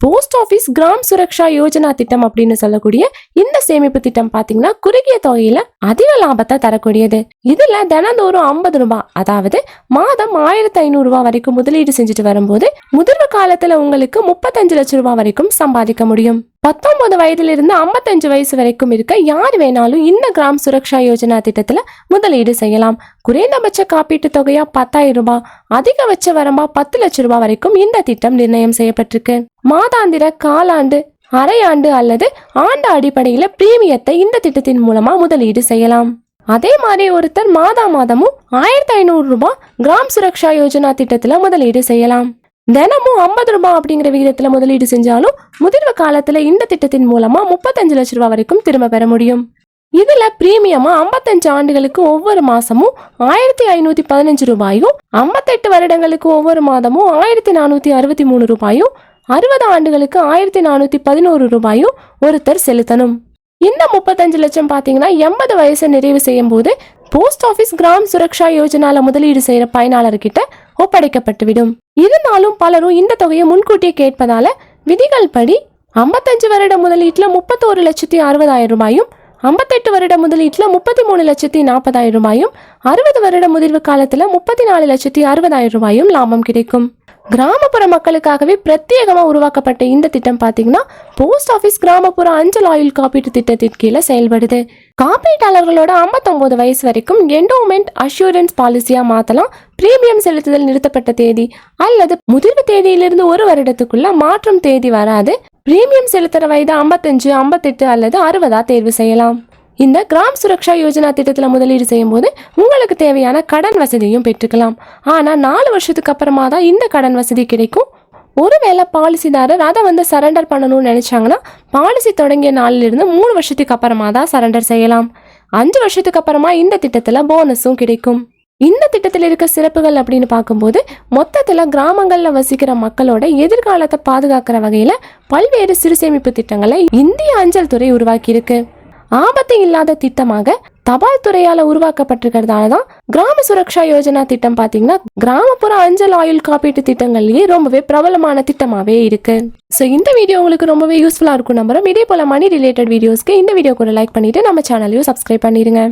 Post office gram Suraksha Yojana திட்டம் அப்படின்னு சொல்லக்கூடிய இந்த சேமிப்பு திட்டம் பாத்தீங்கன்னா குறுகிய தொகையில அதிக லாபத்தை தரக்கூடியது. இதுல தினந்தோறும் 50 ரூபாய், அதாவது மாதம் 1500 ரூபாய் வரைக்கும் முதலீடு செஞ்சுட்டு வரும்போது முதிர்வு காலத்துல உங்களுக்கு 35 லட்சம் ரூபாய் வரைக்கும் சம்பாதிக்க முடியும். 19 வயதுல இருந்து 55 வயசு வரைக்கும் இருக்க யார் வேணாலும் இந்த கிராம் சுரக்ஷா யோஜனா திட்டத்துல முதலீடு செய்யலாம். குறைந்தபட்ச காப்பீட்டு தொகையா 10,000 ரூபாய், அதிகபட்ச வரம்பா 10 லட்சம் ரூபாய் வரைக்கும் இந்த திட்டம் நிர்ணயம் செய்யப்பட்டிருக்கு. மாதாந்திர, காலாண்டு, அரையாண்டு அல்லது ஆண்டு அடிப்படையில பிரீமியத்தை இந்த திட்டத்தின் மூலமா முதலீடு செய்யலாம். அதே மாதிரி ஒருத்தர் மாதமும் 1500 ரூபாய் கிராம் சுரக்ஷா யோஜனா திட்டத்துல முதலீடு செய்யலாம். தினமும் 50 ரூபாய் அப்படிங்கிற விகிதத்துல முதலீடு செஞ்சாலும் முதிர்வு காலத்துல இந்த திட்டத்தின் மூலமா 35 லட்சம் ரூபாய் வரைக்கும் திரும்ப பெற முடியும். இதுல பிரீமியமா 55 ஆண்டுகளுக்கு ஒவ்வொரு மாசமும் 1515 ரூபாயும், 58 வருடங்களுக்கு ஒவ்வொரு மாதமும் 1463 ரூபாயும், 60 ஆண்டுகளுக்கு 1411 ரூபாயும் ஒருத்தர் செலுத்தணும். இந்த 35 லட்சம் பாத்தீங்கன்னா 80 வயசை நிறைவு செய்யும் போது போஸ்ட் ஆபீஸ் கிராம் சுரக்ஷா யோஜனால முதலீடு செய்யற பயனாளர்கிட்ட ஒப்படைக்கப்பட்டுவிடும். இருந்தாலும் பலரும் இந்த தொகையை முன்கூட்டியே கேட்பதால விதிகள் படி 55 வருட முதலீட்டுல 31,60,000 ரூபாயும், 58 வருட முதலீட்டுல 33,40,000 ரூபாயும், 60 வருட முதிர்வு காலத்துல 34,60,000 ரூபாயும் லாபம் கிடைக்கும். கிராமப்புற மக்களுக்காகவே பிரத்யேகமா உருவாக்கப்பட்ட இந்த திட்டம் பாத்தீங்கன்னா போஸ்ட் ஆபீஸ் கிராமப்புற அஞ்சல் ஆயுள் காப்பீட்டு திட்டத்தின் கீழே செயல்படுது. காப்பீட்டாளர்களோட 59 வயசு வரைக்கும் என்டோமெண்ட் அஷூரன்ஸ் பாலிசியா மாத்தலாம். பிரீமியம் செலுத்துதல் நிறுத்தப்பட்ட தேதி அல்லது முதிர்வு தேதியிலிருந்து 1 வருடத்துக்குள்ள மாற்றும் தேதி வராது. பிரீமியம் செலுத்துற வயது 55, 58 அல்லது 60 தேர்வு செய்யலாம். இந்த கிராம் சுரக்ஷா யோஜனா திட்டத்துல முதலீடு செய்யும் போது உங்களுக்கு தேவையான கடன் வசதியும் பெற்றுக்கலாம். ஆனா 4 வருஷத்துக்கு அப்புறமா தான் இந்த கடன் வசதி கிடைக்கும். ஒருவேளை பாலிசிதாரர் அதை சரண்டர் பண்ணணும்னு நினைச்சாங்கன்னா பாலிசி தொடங்கிய நாளில் இருந்து 3 வருஷத்துக்கு அப்புறமா தான் சரண்டர் செய்யலாம். 5 வருஷத்துக்கு அப்புறமா இந்த திட்டத்துல போனஸும் கிடைக்கும். இந்த திட்டத்தில் இருக்க சிறப்புகள் அப்படின்னு பார்க்கும்போது மொத்தத்துல கிராமங்கள்ல வசிக்கிற மக்களோட எதிர்காலத்தை பாதுகாக்கிற வகையில பல்வேறு சிறு சேமிப்பு திட்டங்களை இந்திய அஞ்சல் துறை உருவாக்கி இருக்கு. ஆபத்து இல்லாத திட்டமாக தபால் துறையால உருவாக்கப்பட்டிருக்கிறதாலதான் கிராம சுரக்ஷா யோஜனா திட்டம் பாத்தீங்கன்னா கிராமப்புற அஞ்சல் ஆயுள் காப்பீட்டு திட்டங்கள்லயே ரொம்பவே பிரபலமான திட்டமாவே இருக்கு. சோ இந்த வீடியோ உங்களுக்கு ரொம்பவே யூஸ்ஃபுல்லா இருக்கும் நம்புறோம். இதே போல மணி ரிலேட்டட் வீடியோஸ்க்கு இந்த வீடியோ கூட லைக் பண்ணிட்டு நம்ம சேனலையும் சப்ஸ்கிரைப் பண்ணிருங்க.